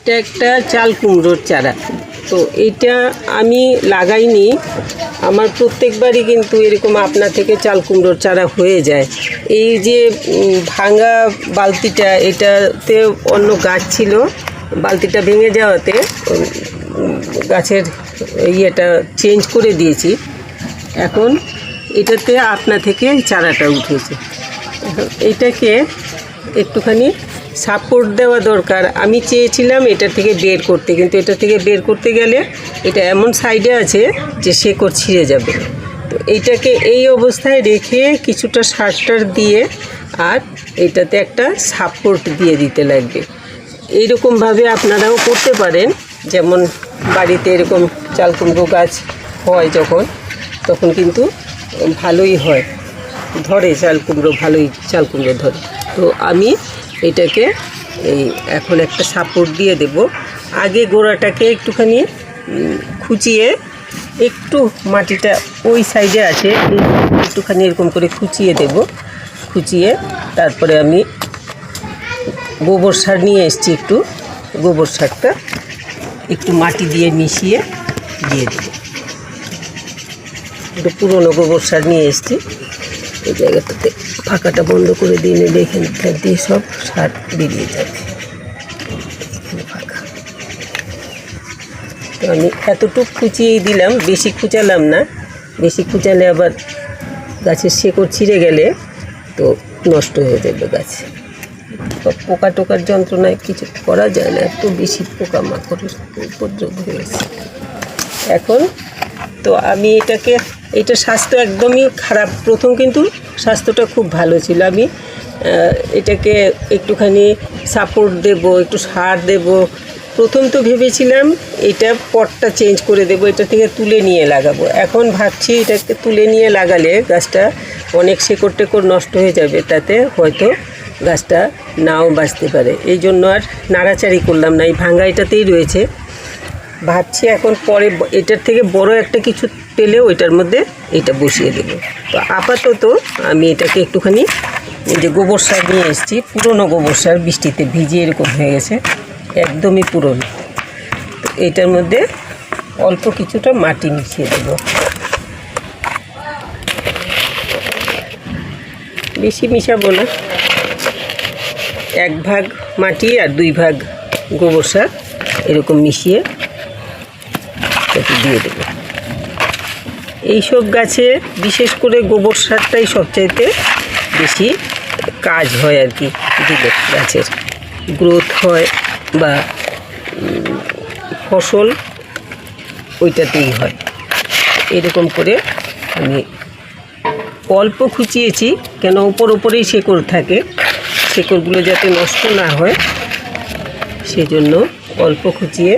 এটা একটা চাল কুমড়োর চারা। তো এটা আমি লাগাইনি, আমার প্রত্যেকবারই কিন্তু এরকম আপনা থেকে চাল কুমড়োর চারা হয়ে যায়। এই যে ভাঙা বালতিটা, এটাতে অন্য গাছ ছিল, বালতিটা ভেঙে যাওয়াতে গাছের ইয়েটা চেঞ্জ করে দিয়েছি। এখন এটাতে আপনা থেকে চারাটা উঠেছে। এটাকে একটুখানি সাপোর্ট দেওয়া দরকার। আমি চেয়েছিলাম এটা থেকে বের করতে, কিন্তু এটা থেকে বের করতে গেলে এটা এমন সাইডে আছে যে শেকড় ছিঁড়ে যাবে। তো এইটাকে এই অবস্থায় রেখে কিছুটা সার দিয়ে আর এটাতে একটা সাপোর্ট দিয়ে দিতে লাগবে। এইরকমভাবে আপনারাও করতে পারেন। যেমন বাড়িতে এরকম চাল কুমড়ো গাছ হয় যখন, তখন কিন্তু ভালোই হয়, ধরে চাল কুমড়ো, ভালোই চাল কুমড়ো ধরে। তো আমি এটাকে এখন একটা সাপোর্ট দিয়ে দেব। আগে গোড়াটাকে একটুখানি খুঁচিয়ে, একটু মাটিটা ওই সাইডে আছে, একটুখানি এরকম করে খুঁচিয়ে দেব। খুঁচিয়ে তারপরে আমি গোবর সার নিয়ে এসেছি, একটু গোবর সারটা একটু মাটি দিয়ে মিশিয়ে দিয়ে দেব। একটু পুরনো গোবর সার নিয়ে এসেছি। এই জায়গাটাতে ফাঁকাটা বন্ধ করে দিয়ে নিলে এখানে দিয়ে সব সার বেরিয়ে যাবে। এখানে ফাঁকা, তো আমি এতটুকু খুঁচিয়েই দিলাম, বেশি খুঁচালাম না। বেশি খুঁচালে আবার গাছের শেকড় ছিঁড়ে গেলে তো নষ্ট হয়ে যাবে গাছ। পোকা টোকার যন্ত্রণায় কিছু করা যায় না, এত বেশি পোকামাকড়ের উপদ্রব হয়েছে এখন। তো আমি এটা স্বাস্থ্য একদমই খারাপ। প্রথম কিন্তু স্বাস্থ্যটা খুব ভালো ছিল। আমি এটাকে একটুখানি সাপোর্ট দেব, একটু সার দেব। প্রথম তো ভেবেছিলাম এটা পটটা চেঞ্জ করে দেব, এটা থেকে তুলে নিয়ে লাগাবো। এখন ভাবছি এটাকে তুলে নিয়ে লাগালে গাছটা অনেক শেকড় টেকড় নষ্ট হয়ে যাবে, তাতে হয়তো গাছটা নাও বাঁচতে পারে। এই জন্য আর নাড়াচাড়ি করলাম না, এই ভাঙা এটাতেই রয়েছে। ভাবছি এখন পরে এটার থেকে বড় একটা কিছু পেলেও এটার মধ্যে এটা বসিয়ে দেব। তো আপাতত আমি এটাকে একটুখানি যে গোবর সার নিয়ে এসেছি, পুরনো গোবর সার, বৃষ্টিতে ভিজিয়ে এরকম হয়ে গেছে, একদমই পুরনো। তো এটার মধ্যে অল্প কিছুটা মাটি মিশিয়ে দেব, বেশি মিশাবো না। 1 ভাগ মাটি আর 2 ভাগ গোবর সার এরকম মিশিয়ে এটাকে দিয়ে দেবো। এইসব গাছে বিশেষ করে গোবর সারটাই সবচাইতে বেশি কাজ হয় আর কি, দিলে গাছের গ্রোথ হয় বা ফসল ওইটাতেই হয়। এরকম করে আমি অল্প খুঁচিয়েছি, কেন ওপরেই শেকড় থাকে, শেকড়গুলো যাতে নষ্ট না হয় সেজন্য অল্প খুঁচিয়ে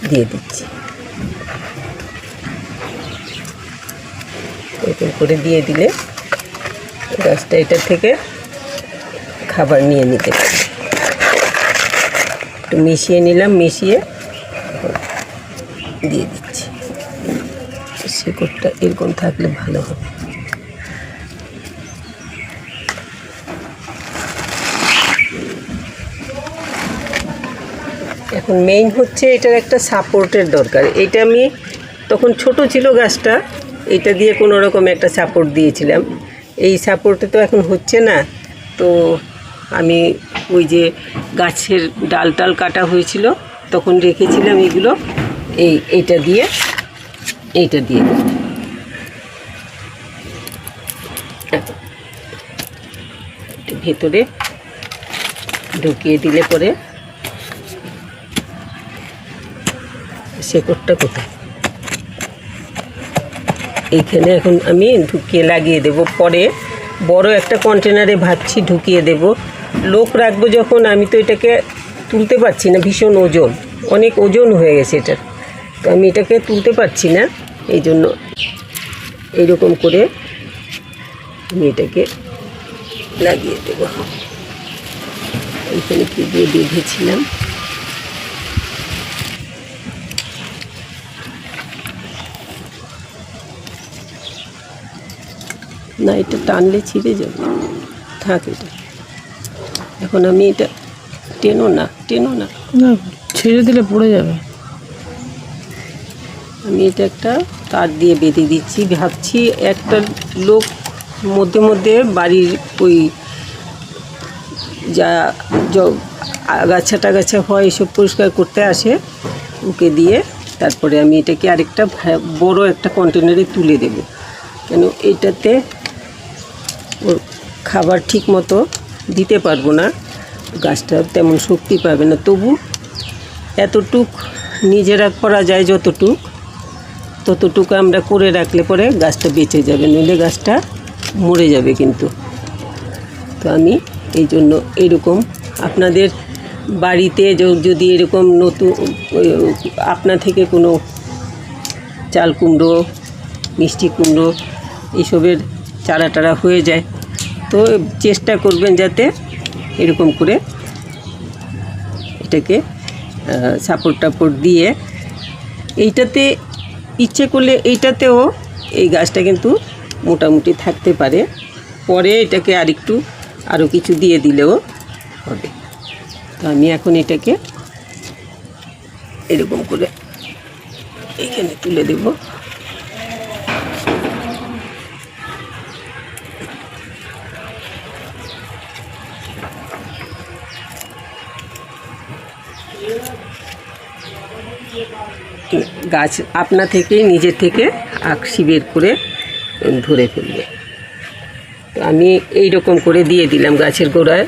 দিয়ে দিচ্ছি। এরকম করে দিয়ে দিলে গাছটা এটা থেকে খাবার নিয়ে নিতে পারে। একটু মিশিয়ে নিলাম, মিশিয়ে দিয়ে দিচ্ছি। শেকড়টা এরকম থাকলে ভালো হবে। এখন মেইন হচ্ছে এটার একটা সাপোর্টের দরকার। এটা আমি তখন ছোট ছিল গাছটা, এটা দিয়ে কোনো রকম একটা সাপোর্ট দিয়েছিলাম। এই সাপোর্টে তো এখন হচ্ছে না। তো আমি ওই যে গাছের ডাল টাল কাটা হয়েছিল তখন রেখেছিলাম এগুলো, এইটা দিয়ে ভেতরে ঢুকিয়ে দিলে পরে শেকড়টা কোথায়, এইখানে এখন আমি ঢুকিয়ে লাগিয়ে দেব। পরে বড় একটা কন্টেনারে ভাবছি ঢুকিয়ে দেব। লোক রাখবো যখন, আমি তো এটাকে তুলতে পারছি না, ভীষণ ওজন, অনেক ওজন হয়ে গেছে এটার। তো আমি এটাকে তুলতে পারছি না, এই জন্য এইরকম করে আমি এটাকে লাগিয়ে দেব। এইখানে কি দিয়ে বেঁধেছিলাম, না এটা টানলে ছিঁড়ে যাবে, থাক এটা। এখন আমি এটা টেনো না না, ছেড়ে দিলে পড়ে যাবে। আমি এটা একটা তার দিয়ে বেঁধে দিচ্ছি। ভাবছি একটা লোক মধ্যে মধ্যে বাড়ির ওই যা আগাছা টাগাছা হয় এসব পরিষ্কার করতে আসে, ওকে দিয়ে তারপরে আমি এটাকে আরেকটা বড় একটা কন্টেনারে তুলে দেব। কেন এটাতে ওর খাবার ঠিক মতো দিতে পারবো না, গাছটা তেমন শক্তি পাবে না। তবু এতটুক নিজেরা করা যায় ততটুকু আমরা করে রাখলে পরে গাছটা বেঁচে যাবে, নইলে গাছটা মরে যাবে কিন্তু। তো আমি এই জন্য এরকম আপনাদের বাড়িতে যদি এরকম নতুন আপনা থেকে কোনো চাল কুমড়ো, মিষ্টি কুমড়ো এইসবের চারা টারা হয়ে যায়, তো চেষ্টা করবেন যাতে এরকম করে এটাকে সাপোর্ট টাপোর্ট দিয়ে, এইটাতে ইচ্ছে করলে এইটাতেও এই গাছটা কিন্তু মোটামুটি থাকতে পারে। পরে এটাকে আরও কিছু দিয়ে দিলেও হবে। তো আমি এখন এটাকে এরকম করে এখানে তুলে দেব। গাছ আপনা থেকেই নিজের থেকে আকশি বের করে ধরে ফেলবে। তো আমি এই রকম করে দিয়ে দিলাম গাছের গোড়ায়।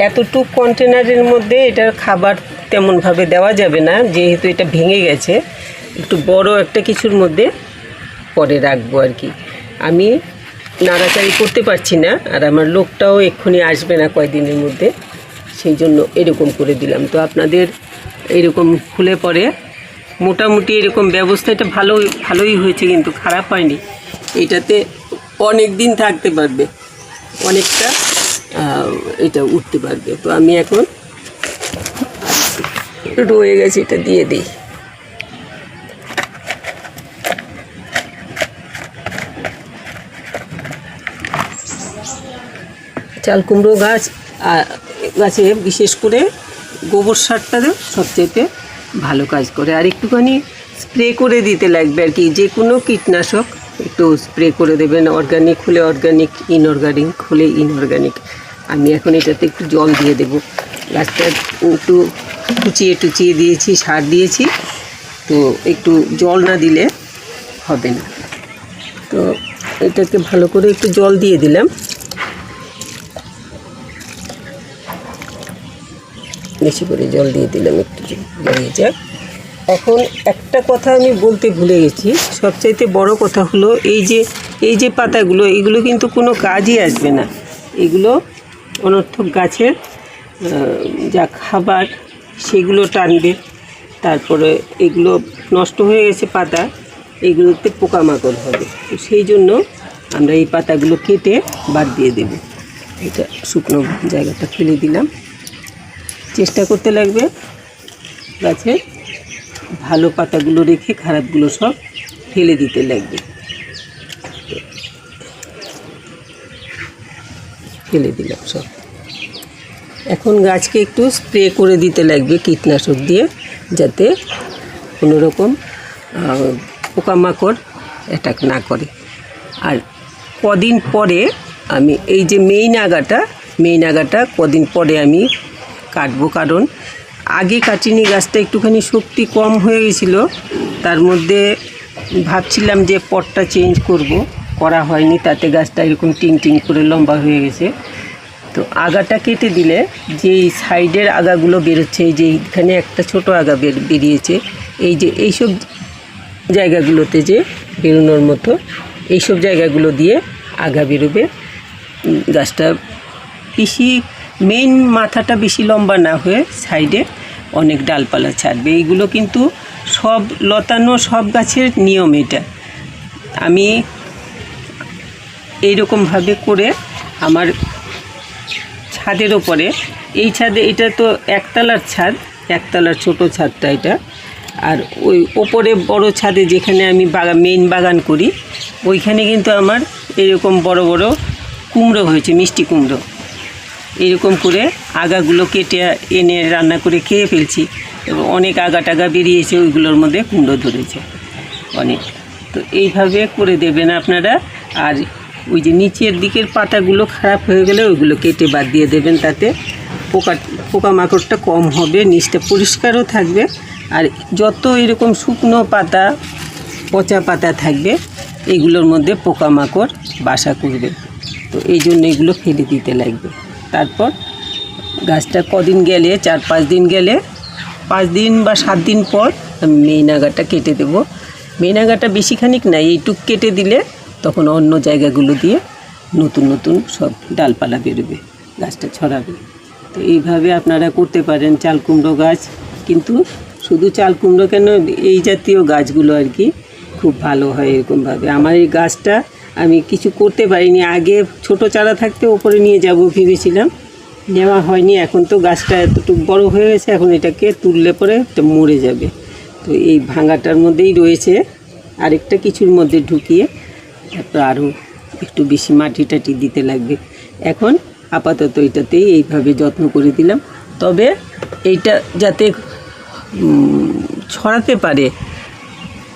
এতটুক কন্টেনারের মধ্যে এটার খাবার তেমনভাবে দেওয়া যাবে না, যেহেতু এটা ভেঙে গেছে। একটু বড় একটা কিছুর মধ্যে পরে রাখবো আর কি। আমি নাড়াচাড়ি করতে পারছি না, আর আমার লোকটাও এক্ষুনি আসবে না কয়েকদিনের মধ্যে, সেই জন্য এরকম করে দিলাম। তো আপনাদের এরকম খুলে পরে মোটামুটি এরকম ব্যবস্থা, এটা ভালোই হয়েছে, কিন্তু খারাপ হয়নি। এটাতে অনেক দিন থাকতে পারবে, অনেকটা এটা উঠতে পারবে। তো আমি এখন রয়ে গেছে, এটা দিয়ে দিই। চাল কুমড়ো গাছে বিশেষ করে গোবর সারটা সবচেয়ে ভালো কাজ করে। আর একটুখানি স্প্রে করে দিতে লাগবে আর কি, যে কোনো কীটনাশক একটু স্প্রে করে দেবেন। অর্গানিক হলে অর্গানিক, ইনঅর্গানিক হলে ইনঅর্গানিক। আমি এখন এটাতে একটু জল দিয়ে দেব। গাছটা একটু টুচিয়ে দিয়েছি, সার দিয়েছি, তো একটু জল না দিলে হবে না। তো এটাকে ভালো করে একটু জল দিয়ে দিলাম। বেশি করে জল দিয়ে দিলাম, একটু দিয়ে যাক। এখন একটা কথা আমি বলতে ভুলে গেছি, সবচাইতে বড় কথা হলো এই যে পাতাগুলো, এগুলো কিন্তু কোনো কাজই আসবে না। এগুলো অনর্থক গাছের যা খাবার সেগুলো টানবে। তারপরে এগুলো নষ্ট হয়ে গেছে পাতা, এগুলোতে পোকামাকড় হবে। তো সেই জন্য আমরা এই পাতাগুলো কেটে বাদ দিয়ে দেব। এটা শুকনো জায়গাটা ফেলে দিলাম। চেষ্টা করতে লাগবে গাছে ভালো পাতাগুলো রেখে খারাপগুলো সব ফেলে দিতে লাগবে। ফেলে দিলাম সব। এখন গাছকে একটু স্প্রে করে দিতে লাগবে কীটনাশক দিয়ে, যাতে কোনো রকম পোকামাকড় অ্যাটাক না করে। আর কদিন পরে আমি এই যে মেইন আগাটা কদিন পরে আমি কাটবো, কারণ আগে কাটিনি। গাছটা একটুখানি শক্তি কম হয়ে গেছিলো, তার মধ্যে ভাবছিলাম যে পটটা চেঞ্জ করা হয়নি, তাতে গাছটা এরকম টিং করে লম্বা হয়ে গেছে। তো আগাটা কেটে দিলে যেই সাইডের আগাগুলো বেরোচ্ছে, এই যে এইখানে একটা ছোট আগা বেরিয়েছে, এই যে এইসব জায়গাগুলোতে যে বেরোনোর মতো এইসব জায়গাগুলো দিয়ে আগা বেরোবে। গাছটা মেইন মাথাটা বেশি লম্বা না হয়ে সাইডে অনেক ডালপালা ছাড়বে। এইগুলো কিন্তু সব লতানো সব গাছের নিয়ম। এটা আমি এইরকমভাবে করে আমার ছাদের ওপরে, এই ছাদে, এটা তো একতলার ছোট ছাদটা এটা, আর ওই ওপরে বড় ছাদে যেখানে আমি মেইন বাগান করি, ওইখানে কিন্তু আমার এরকম বড় বড় কুমড়ো হয়েছে, মিষ্টি কুমড়ো। এরকম করে আগাগুলো কেটে এনে রান্না করে খেয়ে ফেলছি এবং অনেক আগা টাগা বেরিয়েছে, ওইগুলোর মধ্যে কুমড়ো ধরেছে অনেক। তো এইভাবে করে দেবেন আপনারা। আর ওই যে নিচের দিকের পাতাগুলো খারাপ হয়ে গেলে ওইগুলো কেটে বাদ দিয়ে দেবেন, তাতে পোকামাকড়টা কম হবে, নিচটা পরিষ্কারও থাকবে। আর যত এরকম শুকনো পাতা পচা পাতা থাকবে এগুলোর মধ্যে পোকামাকড় বাসা করবে। তো এই জন্য এগুলো ফেলে দিতে লাগবে। তারপর গাছটা কদিন গেলে 4-5 দিন গেলে 5 দিন বা 7 দিন পর আমি মেইন আগাটা কেটে দেবো। মেইন আগাটা বেশিখানিক না, এইটুক কেটে দিলে তখন অন্য জায়গাগুলো দিয়ে নতুন নতুন সব ডালপালা বেরোবে, গাছটা ছড়াবে। তো এইভাবে আপনারা করতে পারেন চাল কুমড়ো গাছ। কিন্তু শুধু চাল কুমড়ো কেন, এই জাতীয় গাছগুলো আর কি খুব ভালো হয় এরকমভাবে। আমার এই গাছটা আমি কিছু করতে পারিনি, আগে ছোট চারা থাকতে ওপরে নিয়ে যাব ভেবেছিলাম, নেওয়া হয়নি। এখন তো গাছটা এতটুকু বড় হয়ে গেছে, এখন এটাকে তুললে পরে এটা মরে যাবে। তো এই ভাঙাটার মধ্যেই রয়েছে, আরেকটা কিছুর মধ্যে ঢুকিয়ে তারপর আরও একটু বেশি মাটি টাটি দিতে লাগবে। এখন আপাতত এটাতেই এইভাবে যত্ন করে দিলাম। তবে এইটা যাতে ছড়াতে পারে,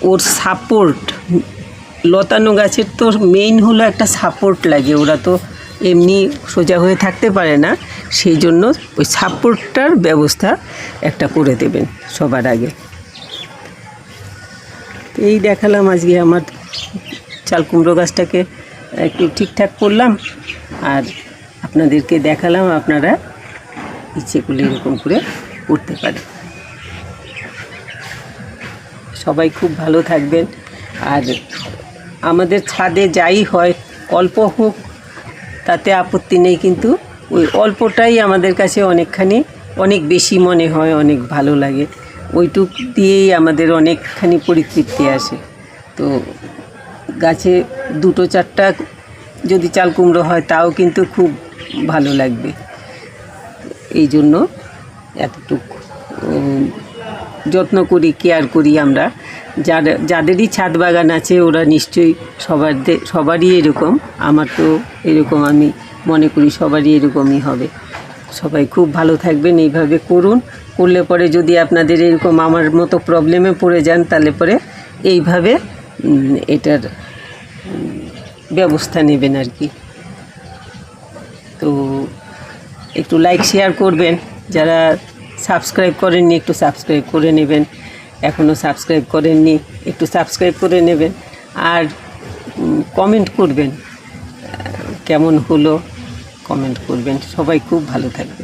ওর সাপোর্ট, লতানো গাছের তো মেইন হলো একটা সাপোর্ট লাগে, ওরা তো এমনি সোজা হয়ে থাকতে পারে না, সেই জন্য ওই সাপোর্টটার ব্যবস্থা একটা করে দেবেন সবার আগে। তো এই দেখালাম আজকে আমার চাল কুমড়ো গাছটাকে একটু ঠিকঠাক করলাম, আর আপনাদেরকে দেখালাম আপনারা ইচ্ছে করলে এরকম করে করতে পারেন। সবাই খুব ভালো থাকবেন। আর আমাদের ছাদে যাই হয় অল্প হোক তাতে আপত্তি নেই, কিন্তু ওই অল্পটাই আমাদের কাছে অনেক বেশি মনে হয়, অনেক ভালো লাগে। ওইটুক দিয়েই আমাদের অনেকখানি পরিতৃপ্তি আসে। তো গাছে 2-4টা যদি চাল কুমড়ো হয় তাও কিন্তু খুব ভালো লাগবে। এই জন্য এতটুকু যত্ন করি, কেয়ার করি আমরা। যাদেরই ছাদ বাগান আছে ওরা নিশ্চয়ই সবারই এরকম, আমার তো এরকম, আমি মনে করি সবারই এরকমই হবে। সবাই খুব ভালো থাকবেন, এইভাবে করলে পরে যদি আপনাদের এরকম আমার মতো প্রবলেমে পড়ে যান তাহলে পরে এইভাবে এটার ব্যবস্থা নেবেন আর কি। তো একটু লাইক শেয়ার করবেন, যারা সাবস্ক্রাইব করেননি একটু সাবস্ক্রাইব করে নেবেন, এখনও সাবস্ক্রাইব করেননি একটু সাবস্ক্রাইব করে নেবেন। আর কমেন্ট করবেন, কেমন হলো কমেন্ট করবেন। সবাই খুব ভালো থাকবে।